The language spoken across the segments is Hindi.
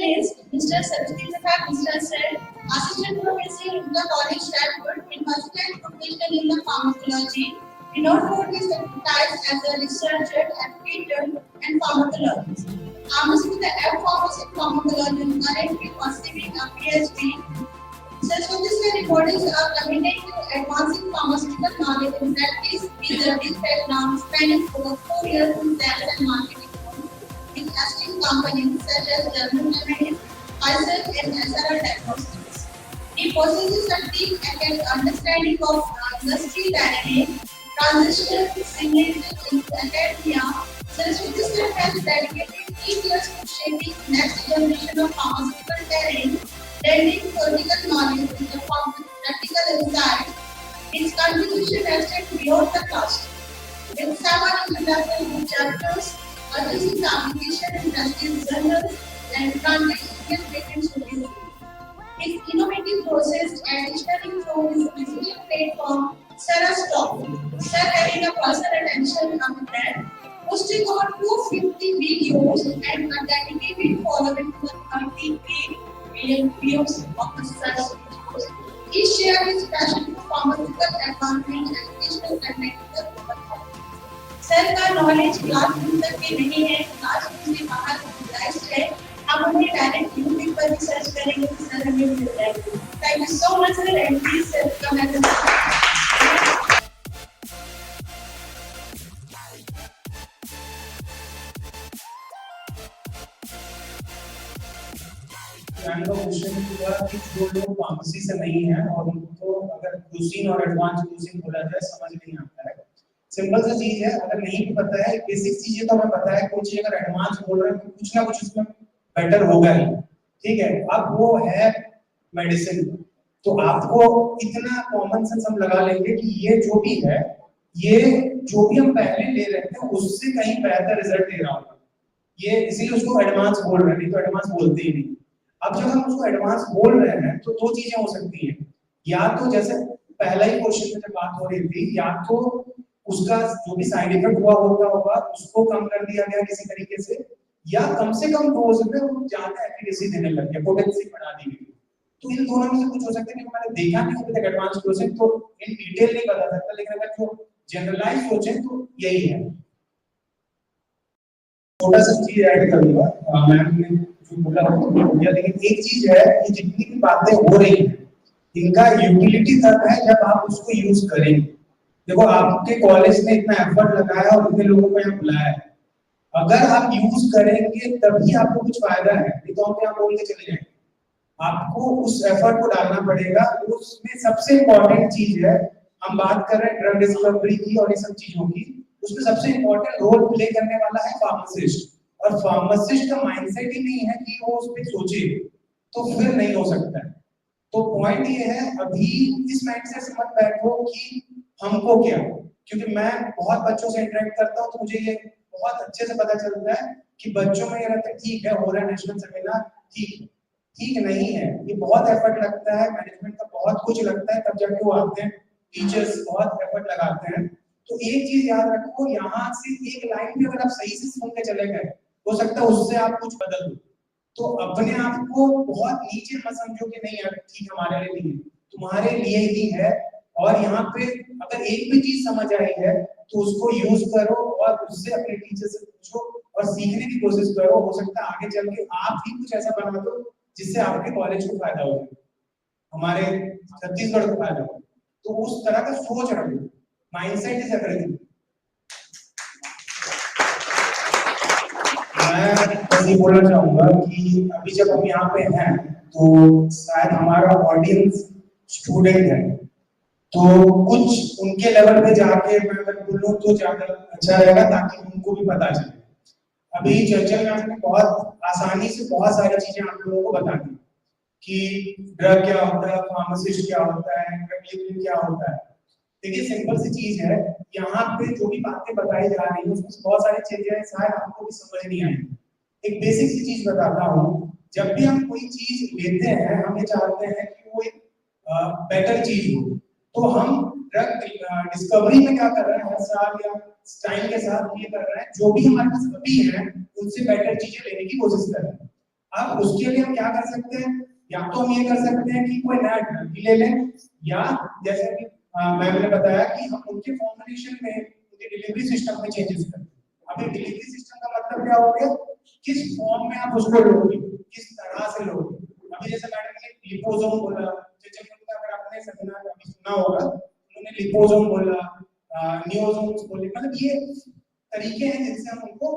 is Mr. Saraswati Prasad Mishra sir, Assistant Professor in the College Stanford in Master Professional in the Pharmacology, renowned for his expertise as a researcher, educator, and pharmacologist. Pharmacy with the F Pharmacy Pharmacology and currently pursuing a PhD. Saraswati sir embodies a commitment to advancing pharmaceutical knowledge and practice with a deep background spanning over 4 years in sales and marketing in esteemed companies such as German Remedies, Pfizer, and SRL Diagnostics. He possesses a deep understanding of industry dynamics, transitional signatures in academia. Saraswati sir has dedicated 8 years to shaping next generation of pharmaceutical talent, blending theoretical knowledge with the practical insight. His contribution extends beyond the classroom. With 7 international book chapters, addressing the application in industrial journals and granted Indian patents review. His innovative process additionally through his digital platform, Sarastop. Sir having a personal attention on that, hosting over 250 videos and a dedicated following to 38 million views of such videos. He shared his passion for pharmaceutical advancement, educational and medical development. Sir का नॉलेज क्लासरूम तक के नहीं है, क्लासरूम से बाहर यूटिलाइज्ड है. हम उन्हें डायरेक्ट यूट्यूब पर भी सर्च करेंगे तो सर हमें मिल जाएंगे. Thank you so much sir and please sir come at the question हुआ कि जो लोग फार्मेसी से नहीं है और उनको अगर क्यूसिन और एडवांस क्यूसिन बोला जाए समझ नहीं आता है. सिंपल सा चीज है, अगर नहीं भी पता है बेसिक चीजें तो हमें पता है. कोई चीज अगर एडवांस बोल रहे हैं तो कुछ ना कुछ उसमें बेटर होगा ही. ठीक है, अब वो है मेडिसिन. तो आपको इतना कॉमन सेंस हम लगा लेंगे कि ये जो भी है, ये जो भी हम पहले ले रहे थे उससे कहीं बेहतर रिजल्ट दे रहा होगा. ये इसीलिए उसको एडवांस बोल रहे हैं, नहीं तो एडवांस बोलते ही नहीं. अब जब हम उसको एडवांस बोल रहे हैं तो दो चीजें हो सकती हैं. या तो जैसे पहला ही क्वेश्चन में जब बात हो रही थी, या तो उसका जो भी साइड इफेक्ट हुआ होगा उसको कम कर दिया गया किसी तरीके से, या कम से कम डोज में वो ज्यादा एफिकेसी देने लग गया, पोटेंसी बढ़ा दी गई. तो इन दोनों में से कुछ हो सकता है कि मैंने देखा नहीं अभी तक एडवांस डोजिंग, तो इन डिटेल नहीं बता सकता, लेकिन अगर जो जनरलाइज सोचें तो यही है. छोटा सा चीज ऐड करूंगा, मैम ने जो बोला वो, लेकिन एक चीज है कि जितनी भी बातें हो रही हैं इनका यूटिलिटी तब है जब आप उसको यूज करेंगे. देखो, आपके कॉलेज ने इतना एफर्ट लगाया और इतने लोगों को यहाँ बुलाया है. अगर आप यूज करेंगे तभी आपको कुछ फायदा है, नहीं तो हम यहाँ बोल के चले जाएंगे. आपको उस एफर्ट को डालना पड़ेगा. उसमें सबसे इम्पोर्टेंट चीज है, हम बात कर रहे हैं ड्रग डिस्कवरी की और ये सब चीजों की, उसमें सबसे इम्पोर्टेंट रोल प्ले करने वाला है फार्मासिस्ट. और फार्मासिस्ट का माइंडसेट ही नहीं है कि वो उस पर सोचे, तो फिर नहीं हो सकता है. तो पॉइंट ये है, अभी इस माइंडसेट से मत बैठो कि हमको क्या, क्योंकि मैं बहुत बच्चों से इंटरेक्ट करता हूँ तो मुझे ये बहुत अच्छे से पता चलता है कि बच्चों में ये रहता है ठीक है हो रहा है नेशनल सेमिनार, ठीक नहीं है. ये बहुत एफर्ट लगता है, मैनेजमेंट का बहुत कुछ लगता है, तब जाके वो आते हैं, टीचर्स बहुत एफर्ट लगाते हैं. तो एक चीज याद रखो, यहाँ से एक लाइन भी अगर आप सही से सुन के चले गए, हो सकता है उससे आप कुछ बदल दो. तो अपने आप को बहुत नीचे मत समझो कि नहीं यार ठीक हमारे लिए नहीं है, तुम्हारे लिए ही है. और यहाँ पे अगर एक भी चीज समझ आई है तो उसको यूज करो और उससे अपने टीचर से पूछो और सीखने की कोशिश करो. हो सकता है आगे चल के आप ही कुछ ऐसा बना दो जिससे आपके कॉलेज को फायदा हो, हमारे छत्तीसगढ़ को फायदा हो. तो उस तरह का सोच रखो, माइंडसेट इज एवरीथिंग. मैं बस ये बोलना चाहूंगा कि अभी जब हम यहाँ पे हैं तो शायद हमारा ऑडियंस स्टूडेंट है, तो कुछ उनके लेवल पे जाके मैं अगर बोलूं तो ज्यादा अच्छा रहेगा ताकि उनको भी पता चले. अभी चर्चा में आपने बहुत आसानी से बहुत सारी चीजें आप लोगों को बता दी कि ड्रग क्या होता है, फार्मासिस्ट क्या होता है, ड्रग लेबलिंग क्या होता है. देखिए सिंपल सी चीज है, यहाँ पे जो भी बातें बताई जा रही है उसमें बहुत सारी चीजें शायद आपको भी समझ नहीं आएंगी. एक बेसिक सी चीज बताता हूँ, जब भी हम कोई चीज लेते हैं हम ये चाहते हैं कि वो एक बेटर चीज हो. तो हम ड्रग डिस्कवरी में क्या कर रहे हैं, हर साल या टाइम के साथ ये कर रहे हैं जो भी हमारे पास अभी है उनसे बेटर चीजें लेने की कोशिश कर रहे हैं. अब उसके लिए हम क्या कर सकते हैं, या तो हम ये कर सकते हैं कि कोई नया ड्रग ले लें, या जैसे कि मैम ने बताया कि हम उनके फॉर्मुलेशन में उनके डिलीवरी सिस्टम में चेंजेस करते हैं। अभी डिलीवरी सिस्टम का मतलब क्या हो गया, किस फॉर्म में आप उसको लोगे, किस तरह से लोगे। अभी जैसे मैडम ने लिपोसोम बोला, अगर आपने सेमिनार अभी सुना होगा, उन्होंने लिपोसोम बोला, नियोसोम्स बोले, मतलब ये तरीके हैं जिनसे हम उनको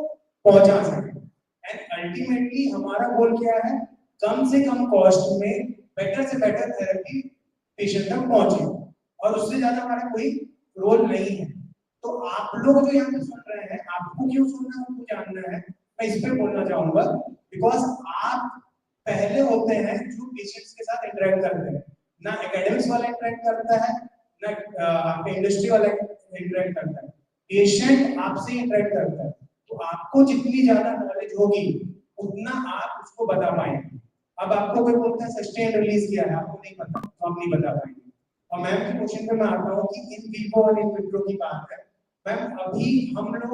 पहुंचा सकें। एंड अल्टीमेटली हमारा गोल क्या है, कम से कम कॉस्ट में बेटर से बेटर थेरेपी पेशेंट तक पहुंचे, और उससे ज्यादा हमारा कोई रोल नहीं है। तो आप लोग जो यहाँ पे सुन रहे हैं, आपको क्यों सुनना है, उनको जानना है, मैं इस पे बोलना चाहूंगा, बिकॉज आप पहले होते हैं जो पेशेंट्स के साथ इंटरेक्ट करते हैं। ना एकेडमिक्स वाला इंटरेक्ट करता है, ना आपके इंडस्ट्री वाला इंटरेक्ट करता है, पेशेंट आपसे इंटरेक्ट करता है। तो आपको जितनी ज्यादा नॉलेज होगी उतना आप उसको बता पाएंगे। अब आपको कोई बोलता है सस्टेन रिलीज क्या है, आपको नहीं पता, तो आप नहीं बता पाएंगे। और मैम के क्वेश्चन पे मैं आता हूँ कि इन विवो और इन विट्रो की बात है। मैम अभी हम लोग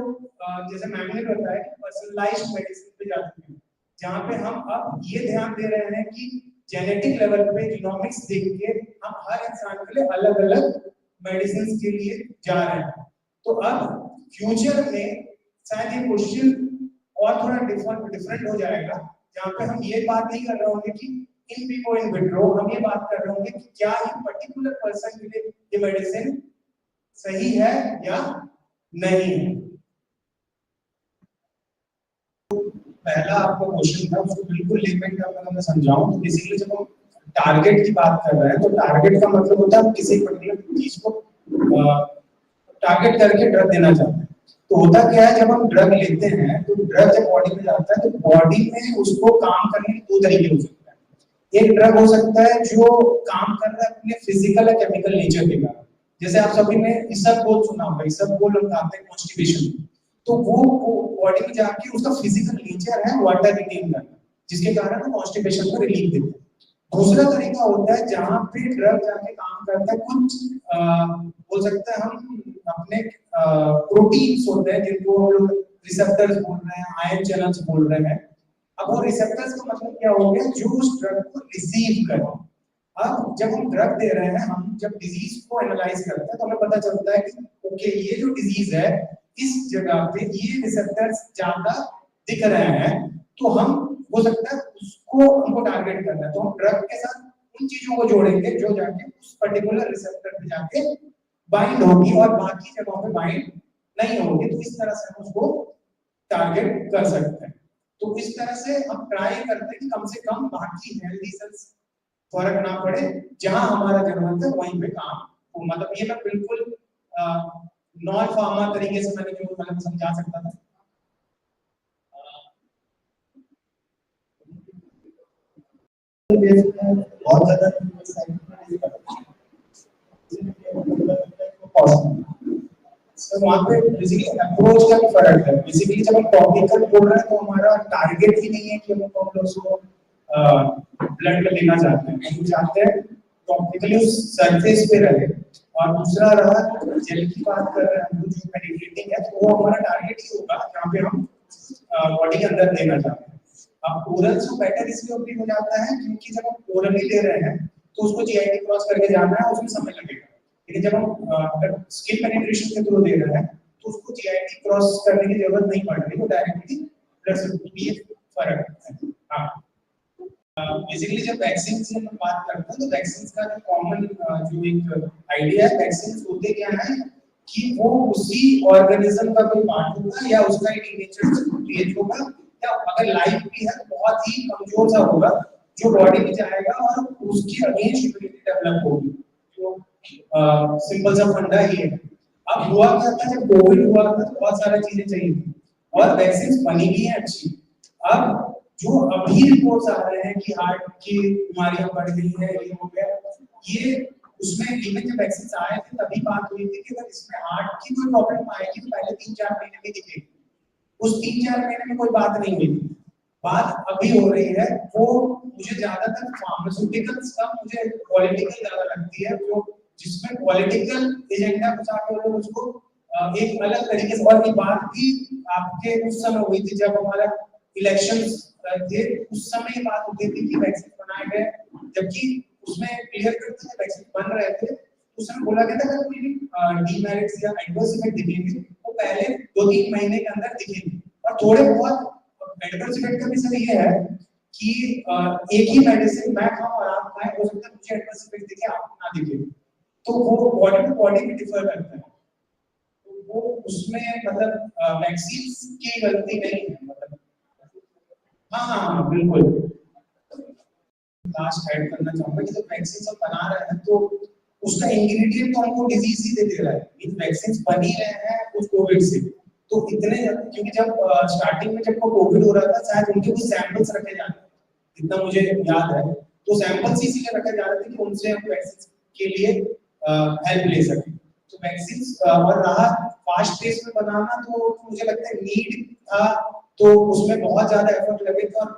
जैसे मैम ने बताया कि पर्सनलाइज्ड मेडिसिन पे जा चुके हैं, जहाँ पे हम अब ये ध्यान दे रहे हैं कि जेनेटिक लेवल पे जीनोमिक्स देख के हम हर इंसान के लिए अलग अलग मेडिसिन के लिए जा रहे हैं। तो अब फ्यूचर में शायद ये क्वेश्चन और थोड़ा डिफरेंट हो जाएगा, जहाँ पे हम ये बात नहीं कर रहे होंगे कि इन विवो इन विट्रो, हम ये बात कर रहे होंगे कि क्या ये पर्टिकुलर पर्सन के लिए ये मेडिसिन सही है या नहीं है। पहला आपका क्वेश्चन था, उसको बिल्कुल लेमेन टर्म में मैं समझाऊं तो बेसिकली जब हम टारगेट की बात कर रहे हैं, तो टारगेट का मतलब होता है किसी पर्टिकुलर चीज को टारगेट करके ड्रग देना चाहते हैं। तो होता क्या है, जब हम ड्रग लेते हैं तो ड्रग जब बॉडी में जाता है तो बॉडी में उसको काम करने के दो तरीके हो सकते हैं। एक ड्रग हो सकता है जो काम कर रहा है अपने फिजिकल या केमिकल नेचर के कारण, जैसे आप सभी ने इसबगोल सुना होगा, इसबगोल हम खाते हैं कॉन्स्टिपेशन, तो वो बॉडी में जाके उसका फिजिकल नेचर है वाटर रिटेन करना, जिसके कारण वो कॉन्स्टिपेशन को रिलीफ देता है। दूसरा तरीका होता है जहां पे ड्रग जाके काम करता है, कुछ बोल सकते हैं हम अपने प्रोटीन्स होते हैं जिनको हम लोग रिसेप्टर्स बोल रहे हैं, आयन चैनल्स बोल रहे हैं। अब वो रिसेप्टर्स का मतलब क्या हो गया, जो उस ड्रग को रिसीव करे। अब जब हम ड्रग दे रहे हैं, हम जब डिजीज को एनालाइज करते हैं तो हमें पता चलता है कि ओके ये जो डिजीज है इस जगह पे ये रिसेप्टर्स ज्यादा दिख रहे हैं, तो हम हो सकता है उसको हमको टारगेट करना है, तो हम ड्रग के साथ उन चीजों को जोड़ेंगे जो जाके उस पर्टिकुलर रिसेप्टर पे जाके बाइंड होगी और बाकी जगहों पे बाइंड नहीं होगी। तो इस तरह से हम उसको टारगेट कर सकते हैं। तो इस तरह से हम ट्राई करते हैं कि कम से कम बाकी हेल्दी सेल्स फर्क ना पड़े, जहां हमारा जरूरत है वहीं पे काम हो। मतलब ये मैं बिल्कुल नॉन फार्मा तरीके से मैंने जो मतलब समझा सकता था। बहुत ज्यादा तो वहाँ पे बेसिकली अप्रोच का भी फर्क है। बेसिकली जब हम टॉपिकल बोल रहे हैं तो हमारा टारगेट ही नहीं है कि हम प्रॉब्लम्स को ब्लड में लेना चाहते हैं, हम चाहते हैं टॉपिकली उस सरफेस पे रहे। और दूसरा रहा जेल की बात कर रहे हैं हम, जो पेनिट्रेटिंग है, तो वो हमारा टारगेट ही होगा जहाँ पे हम बॉडी के अंदर लेना चाहते हैं। अब ओरल से बेटर इसलिए भी हो जाता है क्योंकि जब हम ओरली ले रहे हैं तो उसको जीआईटी क्रॉस करके जाना है, उसमें समय लगेगा। लेकिन जब हम अगर स्किन पेनिट्रेशन के थ्रू दे रहे हैं तो उसको जीआईटी क्रॉस करने की जरूरत नहीं पड़ रही, वो डायरेक्टली ब्लड से भी फर्क है। हाँ, बेसिकली जब वैक्सीन की हम बात करते हैं तो वैक्सीन का जो कॉमन जो एक आइडिया है, वैक्सीन होते क्या है कि वो उसी ऑर्गेनिज्म का कोई पार्ट होगा या उसका एक नेचर से क्रिएट होगा, या अगर लाइफ भी है तो बहुत ही कमजोर सा होगा जो बॉडी में जाएगा और उसकी अगेंस्ट इम्यूनिटी डेवलप होगी। जो सिंपल सा फंडा ही है। अब हुआ क्या था, जब कोविड हुआ था तो बहुत सारी चीजें चाहिए थी और वैक्सीन बनी भी है अच्छी। अब जो अभी रिपोर्ट्स आ रहे हैं कि हार्ट की बीमारियां बढ़ गई है, ये हो गया, ये उसमें इवन जब वैक्सीन आए थे तभी बात हुई थी कि अगर इसमें हार्ट की कोई प्रॉब्लम आएगी तो पहले 3-4 महीने में दिखेगी। उस 3-4 महीने में कोई बात नहीं हुई। बात अभी हो रही है, वो मुझे ज्यादातर फार्मास्यूटिकल्स का मुझे पॉलिटिकल ज्यादा लगती है, जो जिसमें पॉलिटिकल एजेंडा घुसा के लोग उसको एक अलग तरीके से। और ये बात भी आपके उस समय हुई थी जब हमारा इलेक्शंस थे उस समय ये बात होती थी कि वैक्सीन बनाए गए, जबकि उसमें क्लियर कट था वैक्सीन बन रहे थे उस समय बोला गया था कि कोई भी डीमेरिट्स या एडवर्स इफेक्ट दिखेंगे वो पहले 2-3 महीने के अंदर दिखेंगे। और थोड़े बहुत एडवर्स इफेक्ट का भी सर ये है कि एक ही मेडिसिन मैं खाऊं और आप खाएं, हो सकता है मुझे एडवर्स इफेक्ट दिखे आपको ना दिखे, तो वो बॉडी टू बॉडी में डिफर करता है। तो वो उसमें मतलब वैक्सीन की गलती नहीं है, मतलब हाँ बिल्कुल। लास्ट ऐड करना चाहूंगा कि जब वैक्सीन सब बना रहे हैं तो उसका इंग्रेडिएंट तो हमको डिजीज ही दे दे रहा है, मीन वैक्सीन बन ही रहे हैं कुछ कोविड से। तो इतने क्योंकि जब स्टार्टिंग में जब कोविड हो रहा था शायद उनके कुछ सैंपल्स रखे जा रहे थे, इतना मुझे याद है, तो सैंपल्स इसीलिए रखे जा रहे थे कि उनसे हम वैक्सीन के लिए हेल्प ले सकें। तो वैक्सीन और रहा फास्ट पेस में बनाना, तो मुझे लगता है नीड था, तो उसमें बहुत ज्यादा एफर्ट लगे थे और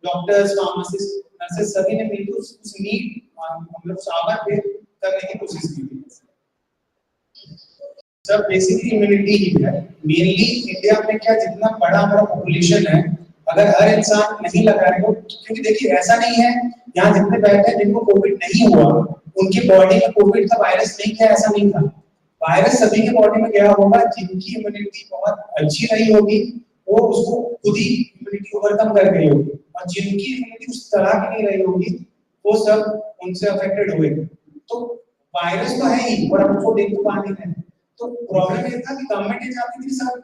डॉक्टर्स, फार्मासिस्ट, नर्सेस सभी ने मिलकर उस नीड हम लोग सावर पे करने की कोशिश की थी। सब बेसिकली इम्यूनिटी ही है मेनली। इंडिया में क्या जितना बड़ा हमारा पॉपुलेशन है, अगर हर इंसान नहीं लगाएगा, क्योंकि देखिए ऐसा नहीं है यहाँ जितने बैठे हैं जिनको कोविड नहीं हुआ उनकी बॉडी में कोविड का वायरस नहीं गया, ऐसा नहीं था। वायरस सभी के बॉडी में गया होगा, जिनकी इम्यूनिटी बहुत अच्छी रही होगी वो उसको खुद ही इम्यूनिटी ओवरकम कर गई होगी, और जिनकी इम्यूनिटी उस तरह की नहीं रही होगी वो सब उनसे अफेक्टेड हुए। तो वायरस तो है ही और हम उसको देख तो पा नहीं रहे। तो प्रॉब्लम ये था कि गवर्नमेंट ये चाहती थी सब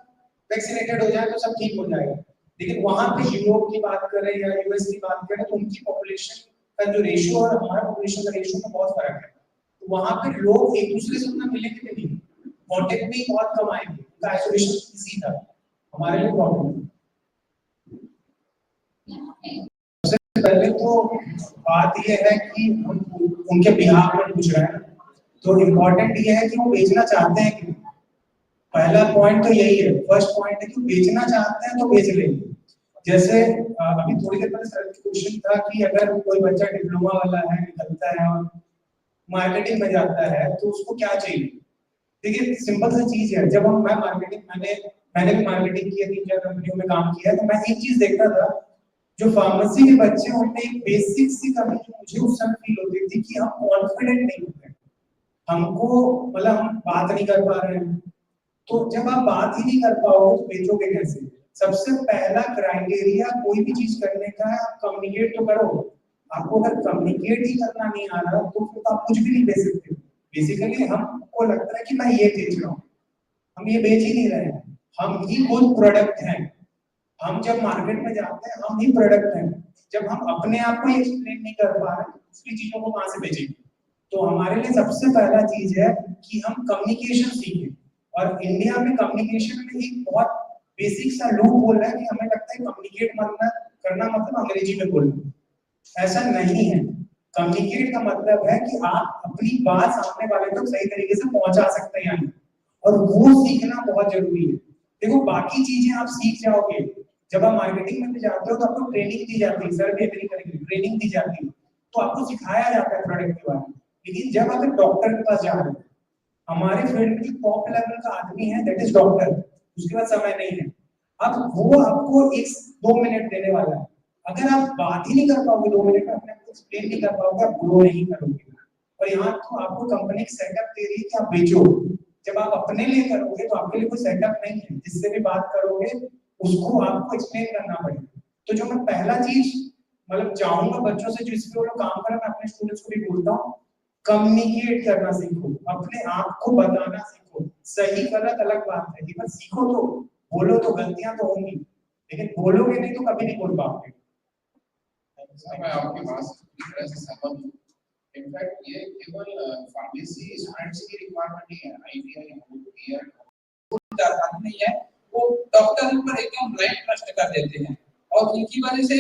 वैक्सीनेटेड हो जाए तो सब ठीक हो जाएगा, लेकिन वहां पे यूरोप की बात करें या यूएस की बात करें तो उनकी पॉपुलेशन का जो रेशियो और हमारा पॉपुलेशन का रेशियो में बहुत फर्क है। तो वहां पे लोग एक दूसरे से उतना मिलेंगे भी नहीं, कांटेक्ट भी बहुत कम आएंगे, उनका आइसोलेशन इजी था, हमारे लिए प्रॉब्लम थी। सबसे पहले तो बात ये है कि हम उनके बिहार में पूछ रहे हैं, तो इम्पोर्टेंट ये है कि वो बेचना चाहते हैं कि पहला पॉइंट तो यही है, फर्स्ट पॉइंट है कि बेचना चाहते हैं तो बेच लेंगे। जैसे अभी थोड़ी देर पहले सर क्वेश्चन था कि अगर कोई बच्चा डिप्लोमा वाला है निकलता है और मार्केटिंग में जाता है तो उसको क्या चाहिए। देखिए सिंपल सी चीज है, जब हम मैं मार्केटिंग मैंने भी मार्केटिंग की है, 3-4 कंपनियों में काम किया है, तो मैं एक चीज देखता था जो फार्मेसी के बच्चे उनमें एक बेसिक सी कमी जो मुझे उस समय फील होती थी कि हम कॉन्फिडेंट नहीं होते, हमको मतलब हम बात नहीं कर पा रहे हैं। तो जब आप बात ही नहीं कर पाओगे तो बेचोगे कैसे। सबसे पहला क्राइटेरिया कोई भी चीज करने का है आप कम्युनिकेट तो करो। आपको अगर कम्युनिकेट ही करना नहीं आ रहा तो फिर आप कुछ भी नहीं बेच सकते। बेसिकली हमको लगता है कि मैं ये बेच रहा हूँ, हम ये बेच ही नहीं रहे हैं, हम ही खुद प्रोडक्ट हैं। हम जब मार्केट में जाते हैं हम ही प्रोडक्ट हैं। जब हम अपने आप को एक्सप्लेन नहीं कर पा रहे दूसरी चीजों को कहां से बेचेंगे। तो हमारे लिए सबसे पहला चीज है कि हम कम्युनिकेशन सीखें, और इंडिया में कम्युनिकेशन में एक बहुत बेसिक सा लूप होल है कि हमें लगता है कम्युनिकेट करना मतलब अंग्रेजी में बोलना। ऐसा नहीं है। कम्युनिकेट का मतलब है कि आप अपनी बात सामने वाले तक सही तरीके से पहुंचा सकते हैं, और वो सीखना बहुत जरूरी है। देखो बाकी चीजें आप सीख जाओगे, जब आप मार्केटिंग में भी जाते हो तो आपको ट्रेनिंग दी जाती है, सर भी एग्री करेंगे, ट्रेनिंग दी जाती है, तो आपको सिखाया जाता है प्रोडक्ट के बारे में। लेकिन जब आप डॉक्टर के पास जा रहे हो, हमारे फील्ड में जो टॉप लेवल का आदमी है दैट इज डॉक्टर, उसके पास समय नहीं है। अब वो आपको 1-2 मिनट देने वाला है, अगर आप बात ही नहीं कर पाओगे 2 मिनट में, अपने आप को एक्सप्लेन नहीं कर पाओगे, आप ग्रो नहीं करोगे। और यहाँ तो आपको कंपनी सेटअप दे रही है कि आप बेचो। जब आप अपने लिए करोगे तो आपके लिए कोई सेटअप नहीं है, जिससे भी बात करोगे उसको आपको एक्सप्लेन करना पड़ेगा। तो जो मैं पहला चीज मतलब चाहूंगा बच्चों से जो इस पे वो लोग काम कर रहे हैं, मैं अपने स्टूडेंट्स को भी बोलता हूँ, कम्युनिकेट करना सीखो, अपने आप को बताना सीखो। सही गलत अलग बात है, लेकिन सीखो तो, बोलो तो, गलतियां तो होंगी, लेकिन बोलोगे नहीं तो कभी नहीं बोल पाओगे। मैं आपकी बात से पूरी तरह से सहमत हूँ। इनफैक्ट ये केवल फार्मेसी स्टूडेंट्स की रिक्वायरमेंट नहीं है, आईटीआई नहीं है, वो डॉक्टर पर एकदम ब्लाइंड ट्रस्ट कर देते हैं और इनकी वजह से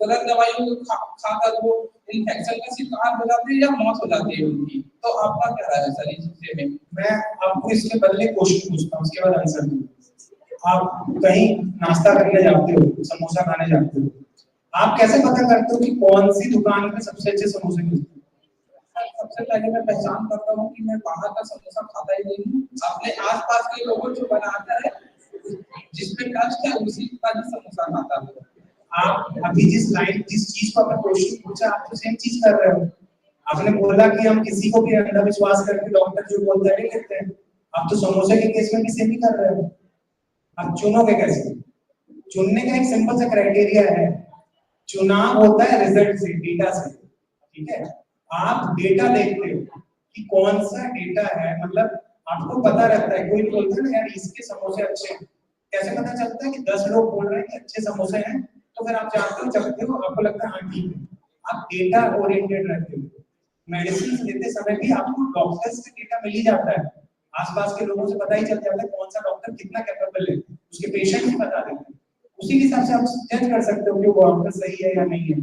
गलत दवाइयों को खाकर वो इन्फेक्शन का शिकार हो जाते हैं या मौत हो जाती है उनकी। तो आपका क्या राय है सर इस विषय में? मैं आपको इसके बदले क्वेश्चन पूछता हूँ, उसके बाद आंसर दूंगा। आप कहीं नाश्ता करने जाते हो, समोसा खाने जाते हो, आप कैसे पता करते हो कि कौन सी दुकान में सबसे अच्छे समोसे मिलते हैं? सबसे पहले मैं पहचान करता हूँ कि मैं बाहर का समोसा खाता ही नहीं हूँ, अपने आसपास के लोगों जो बनाता है जिसपे ट्रस्ट है उसी का ही समोसा खाता है। आप अभी जिस चीज को आपने क्वेश्चन पूछा, आप तो सेम चीज कर रहे हो। आपने बोला कि हम किसी को भी अंधविश्वास करके डॉक्टर जो बोलते हैं नहीं लेते हैं। आप तो समोसे के केस में भी सेम ही कर रहे हो। आप चुनोगे कैसे? चुनने का एक सिंपल सा क्राइटेरिया है, चुनाव होता है रिजल्ट से, डेटा से, ठीक है? आप डेटा देखते हो कि कौन सा डेटा है, मतलब आपको पता रहता है। कोई बोलता है ना यार इसके समोसे अच्छे हैं, कैसे पता चलता है कि 10 लोग बोल रहे हैं कि अच्छे समोसे हैं, तो फिर आप जाते हो, चखते हो, आपको लगता है हाँ ठीक है। आप डेटा ओरिएंटेड रहते हो। मेडिसिन लेते समय भी आपको डॉक्टर से डेटा मिल ही जाता है, आसपास के लोगों से पता ही चल जाता है कौन सा डॉक्टर कितना कैपेबल है, उसके पेशेंट भी बता देते हैं। उसी के हिसाब से आप जज कर सकते हो कि वो डॉक्टर सही है या नहीं है।